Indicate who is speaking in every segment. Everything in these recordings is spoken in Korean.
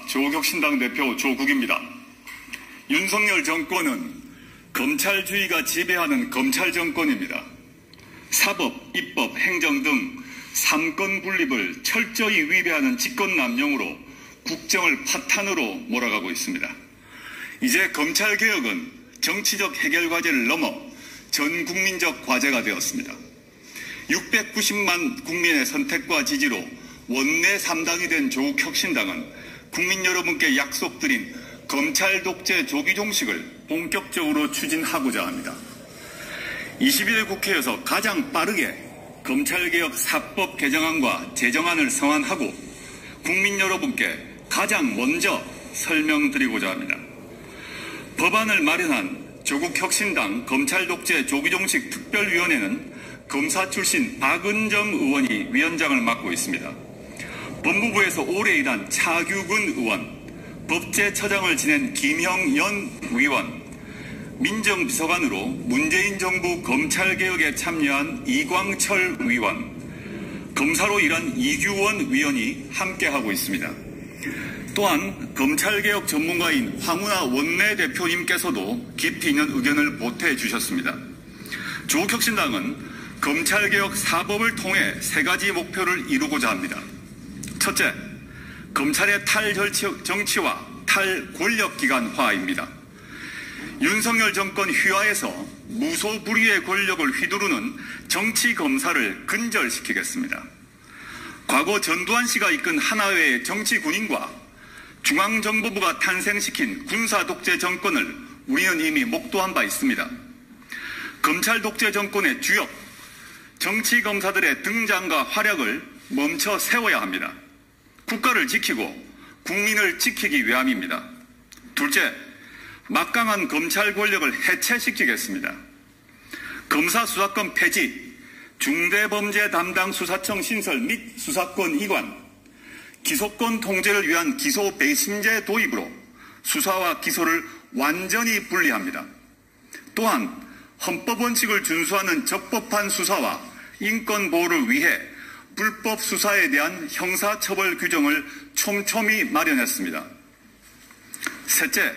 Speaker 1: 조국혁신당 대표 조국입니다. 윤석열 정권은 검찰주의가 지배하는 검찰 정권입니다. 사법, 입법, 행정 등 3권 분립을 철저히 위배하는 직권남용으로 국정을 파탄으로 몰아가고 있습니다. 이제 검찰개혁은 정치적 해결과제를 넘어 전 국민적 과제가 되었습니다. 690만 국민의 선택과 지지로 원내 3당이 된 조국혁신당은 국민 여러분께 약속드린 검찰 독재 조기 종식을 본격적으로 추진하고자 합니다. 21대 국회에서 가장 빠르게 검찰개혁 4법 개정안과 제정안을 성안하고 국민 여러분께 가장 먼저 설명드리고자 합니다. 법안을 마련한 조국혁신당 검찰 독재 조기 종식 특별위원회는 검사 출신 박은정 의원이 위원장을 맡고 있습니다. 법무부에서 오래 일한 차규근 의원, 법제처장을 지낸 김형연 위원, 민정비서관으로 문재인 정부 검찰개혁에 참여한 이광철 위원, 검사로 일한 이규원 위원이 함께하고 있습니다. 또한 검찰개혁 전문가인 황운하 원내대표님께서도 깊이 있는 의견을 보태주셨습니다. 조국혁신당은 검찰개혁 4법을 통해 3가지 목표를 이루고자 합니다. 첫째, 검찰의 탈정치와 탈권력기관화입니다. 윤석열 정권 휘하에서 무소불위의 권력을 휘두르는 정치검사를 근절시키겠습니다. 과거 전두환 씨가 이끈 하나회의 정치군인과 중앙정보부가 탄생시킨 군사독재 정권을 우리는 이미 목도한 바 있습니다. 검찰 독재 정권의 주역, 정치검사들의 등장과 활약을 멈춰 세워야 합니다. 국가를 지키고 국민을 지키기 위함입니다. 둘째, 막강한 검찰 권력을 해체시키겠습니다. 검사 수사권 폐지, 중대범죄 담당 수사청 신설 및 수사권 이관, 기소권 통제를 위한 기소 배심제 도입으로 수사와 기소를 완전히 분리합니다. 또한 헌법 원칙을 준수하는 적법한 수사와 인권 보호를 위해 불법 수사에 대한 형사처벌 규정을 촘촘히 마련했습니다. 셋째,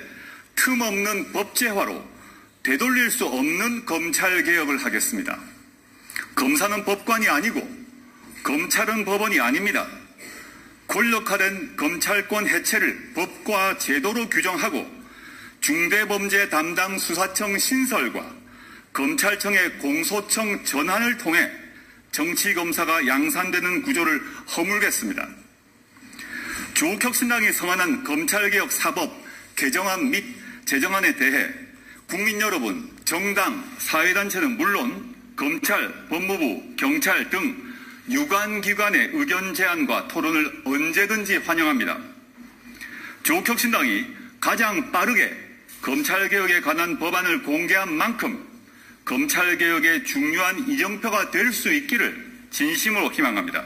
Speaker 1: 틈없는 법제화로 되돌릴 수 없는 검찰개혁을 하겠습니다. 검사는 법관이 아니고 검찰은 법원이 아닙니다. 권력화된 검찰권 해체를 법과 제도로 규정하고 중대범죄 담당 수사청 신설과 검찰청의 공소청 전환을 통해 정치검사가 양산되는 구조를 허물겠습니다. 조국혁신당이 성안한 검찰개혁 4법 개정안 및 제정안에 대해 국민 여러분, 정당, 사회단체는 물론 검찰, 법무부, 경찰 등 유관기관의 의견 제안과 토론을 언제든지 환영합니다. 조국혁신당이 가장 빠르게 검찰개혁에 관한 법안을 공개한 만큼 검찰개혁의 중요한 이정표가 될 수 있기를 진심으로 희망합니다.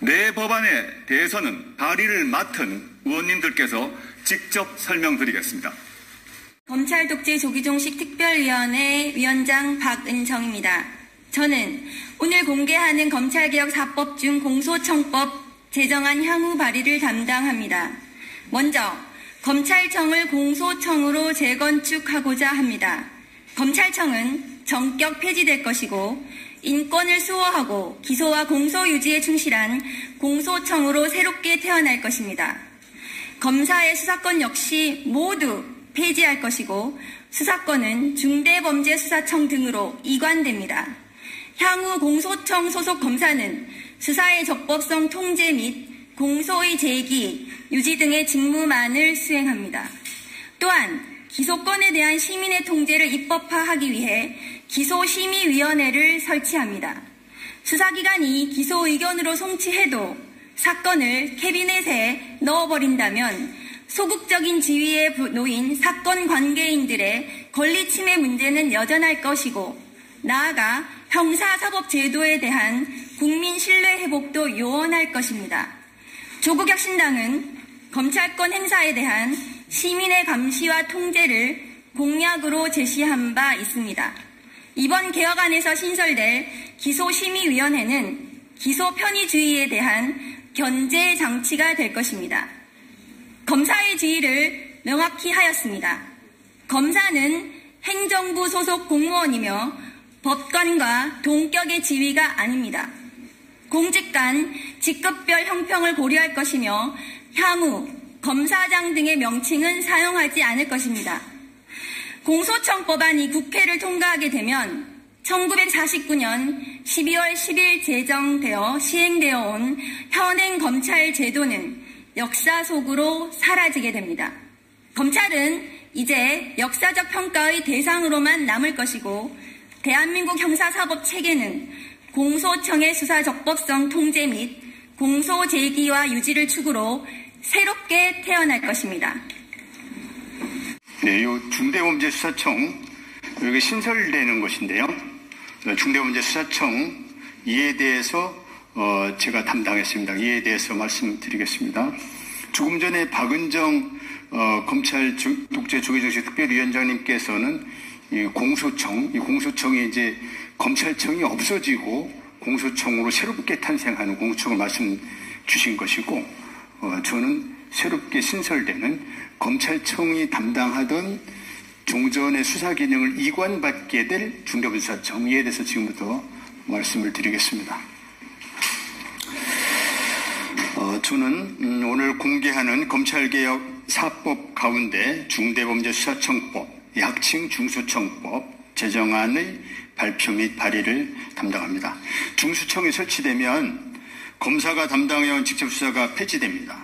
Speaker 1: 내 법안에 대해서는 발의를 맡은 의원님들께서 직접 설명드리겠습니다.
Speaker 2: 검찰 독재 조기 종식 특별위원회 위원장 박은정입니다. 저는 오늘 공개하는 검찰개혁 4법 중 공소청법 제정안 향후 발의를 담당합니다. 먼저 검찰청을 공소청으로 재건축하고자 합니다. 검찰청은 전격 폐지될 것이고 인권을 수호하고 기소와 공소 유지에 충실한 공소청으로 새롭게 태어날 것입니다. 검사의 수사권 역시 모두 폐지할 것이고 수사권은 중대범죄수사청 등으로 이관됩니다. 향후 공소청 소속 검사는 수사의 적법성 통제 및 공소의 제기, 유지 등의 직무만을 수행합니다. 또한 기소권에 대한 시민의 통제를 입법화하기 위해 기소심의위원회를 설치합니다. 수사기관이 기소 의견으로 송치해도 사건을 캐비넷에 넣어버린다면 소극적인 지위에 놓인 사건 관계인들의 권리 침해 문제는 여전할 것이고 나아가 형사사법제도에 대한 국민 신뢰 회복도 요원할 것입니다. 조국혁신당은 검찰권 행사에 대한 시민의 감시와 통제를 공약으로 제시한 바 있습니다. 이번 개혁안에서 신설될 기소심의위원회는 기소 편의주의에 대한 견제 장치가 될 것입니다. 검사의 지위를 명확히 하였습니다. 검사는 행정부 소속 공무원이며 법관과 동격의 지위가 아닙니다. 공직 간 직급별 형평을 고려할 것이며 향후 검사장 등의 명칭은 사용하지 않을 것입니다. 공소청법안이 국회를 통과하게 되면 1949년 12월 10일 제정되어 시행되어 온 현행 검찰 제도는 역사 속으로 사라지게 됩니다. 검찰은 이제 역사적 평가의 대상으로만 남을 것이고 대한민국 형사사법 체계는 공소청의 수사 적법성 통제 및 공소 제기와 유지를 축으로 새롭게 태어날 것입니다.
Speaker 3: 네, 요 중대범죄수사청 여기 신설되는 것인데요. 중대범죄수사청 이에 대해서 제가 담당했습니다. 이에 대해서 말씀드리겠습니다. 조금 전에 박은정 검찰 독재 조기정식 특별위원장님께서는 이 공소청이 이제 검찰청이 없어지고 공소청으로 새롭게 탄생하는 공소청을 말씀 주신 것이고, 저는 새롭게 신설되는 검찰청이 담당하던 종전의 수사 기능을 이관받게 될 중대범죄수사청, 이에 대해서 지금부터 말씀을 드리겠습니다. 저는 오늘 공개하는 검찰개혁 4법 가운데 중대범죄수사청법, 약칭 중수청법 제정안의 발표 및 발의를 담당합니다. 중수청이 설치되면 검사가 담당해온 직접수사가 폐지됩니다.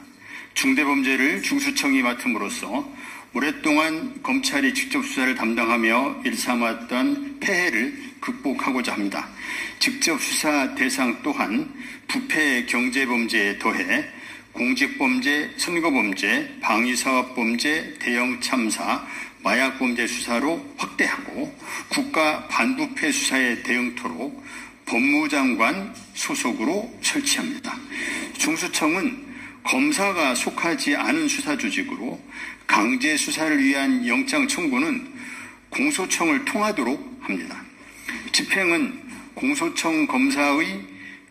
Speaker 3: 중대범죄를 중수청이 맡음으로써 오랫동안 검찰이 직접수사를 담당하며 일삼았던 폐해를 극복하고자 합니다. 직접수사 대상 또한 부패 경제범죄에 더해 공직범죄, 선거범죄, 방위사업범죄, 대형참사, 마약범죄 수사로 확대하고 국가 반부패 수사의 대응토로 법무장관 소속으로 설치합니다. 중수청은 검사가 속하지 않은 수사조직으로 강제 수사를 위한 영장 청구는 공소청을 통하도록 합니다. 집행은 공소청 검사의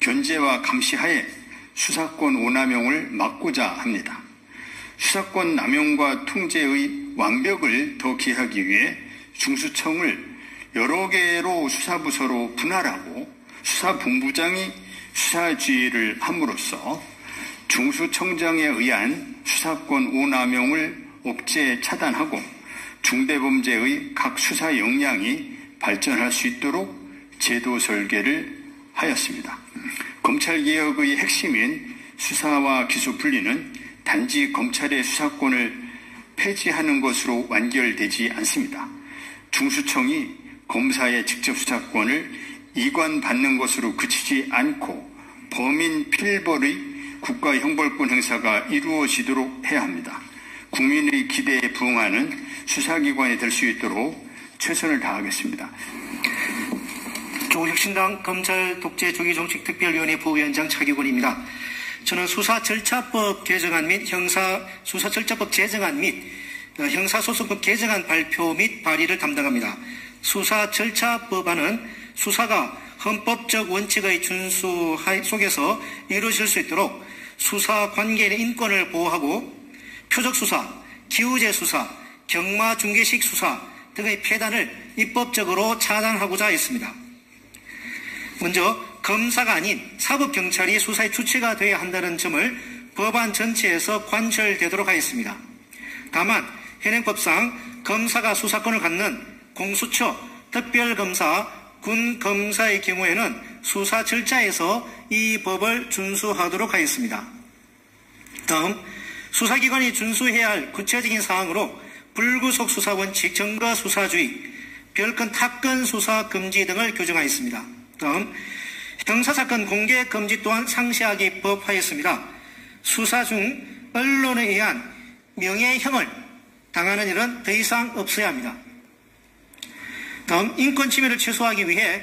Speaker 3: 견제와 감시하에 수사권 오남용을 막고자 합니다. 수사권 남용과 통제의 완벽을 더 기하기 위해 중수청을 여러 개로 수사부서로 분할하고 수사본부장이 수사지휘를 함으로써 중수청장에 의한 수사권 오남용을 억제 차단하고 중대범죄의 각 수사 역량이 발전할 수 있도록 제도 설계를 하였습니다. 검찰개혁의 핵심인 수사와 기소 분리는 단지 검찰의 수사권을 폐지하는 것으로 완결되지 않습니다. 중수청이 검사의 직접 수사권을 이관받는 것으로 그치지 않고 범인 필벌의 국가 형벌권 행사가 이루어지도록 해야 합니다. 국민의 기대에 부응하는 수사기관이 될 수 있도록 최선을 다하겠습니다.
Speaker 4: 조국혁신당 검찰 독재 조기 정책 특별위원회 부위원장 차기권입니다. 저는 수사절차법 개정안 및 형사수사절차법 제정안 및 형사소송법 개정안 발표 및 발의를 담당합니다. 수사절차법안은 수사가 헌법적 원칙의 준수 속에서 이루어질 수 있도록 수사 관계인의 인권을 보호하고 표적수사, 기우제수사, 경마중개식 수사 등의 폐단을 입법적으로 차단하고자 했습니다. 먼저 검사가 아닌 사법경찰이 수사의 주체가 되어야 한다는 점을 법안 전체에서 관철되도록 하였습니다. 다만 현행법상 검사가 수사권을 갖는 공수처, 특별검사, 군검사의 경우에는 수사 절차에서 이 법을 준수하도록 하였습니다. 다음 수사기관이 준수해야 할 구체적인 사항으로 불구속 수사 원칙, 증거 수사주의, 별건 타건 수사 금지 등을 규정하였습니다. 다음 형사사건 공개 금지 또한 상세하게 법화했습니다. 수사 중 언론에 의한 명예형을 당하는 일은 더 이상 없어야 합니다. 다음 인권침해를 최소화하기 위해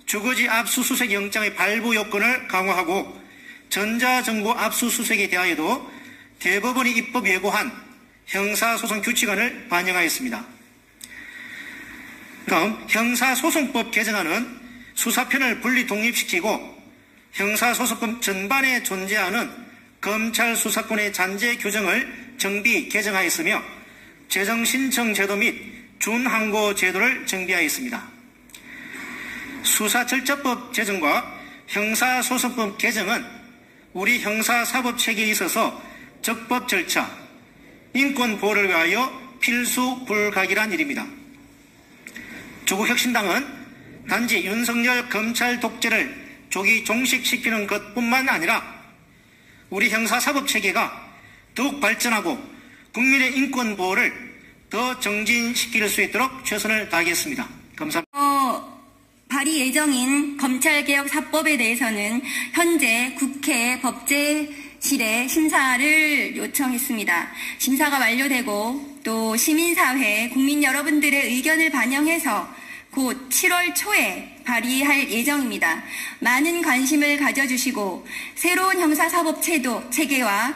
Speaker 4: 주거지 압수수색 영장의 발부 요건을 강화하고 전자정보 압수수색에 대하여도 대법원이 입법 예고한 형사소송 규칙안을 반영하였습니다. 다음 형사소송법 개정안은 수사편을 분리 독립시키고 형사소송법 전반에 존재하는 검찰 수사권의 잔재 규정을 정비 개정하였으며 재정 신청 제도 및 준항고 제도를 정비하였습니다. 수사절차법 제정과 형사소송법 개정은 우리 형사사법체계에 있어서 적법 절차, 인권 보호를 위하여 필수 불가결한 일입니다. 조국혁신당은 단지 윤석열 검찰 독재를 조기 종식시키는 것뿐만 아니라 우리 형사사법체계가 더욱 발전하고 국민의 인권 보호를 더 정진시킬 수 있도록 최선을 다하겠습니다. 감사합니다.
Speaker 2: 발의 예정인 검찰개혁 4법에 대해서는 현재 국회 법제실에 심사를 요청했습니다. 심사가 완료되고 또 시민사회, 국민 여러분들의 의견을 반영해서 곧 7월 초에 발의할 예정입니다. 많은 관심을 가져주시고 새로운 형사사법 체계와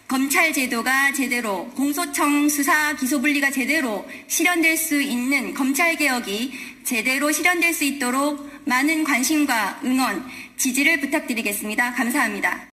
Speaker 2: 검찰 제도가 제대로 공소청 수사 기소 분리가 제대로 실현될 수 있는 검찰 개혁이 제대로 실현될 수 있도록 많은 관심과 응원, 지지를 부탁드리겠습니다. 감사합니다.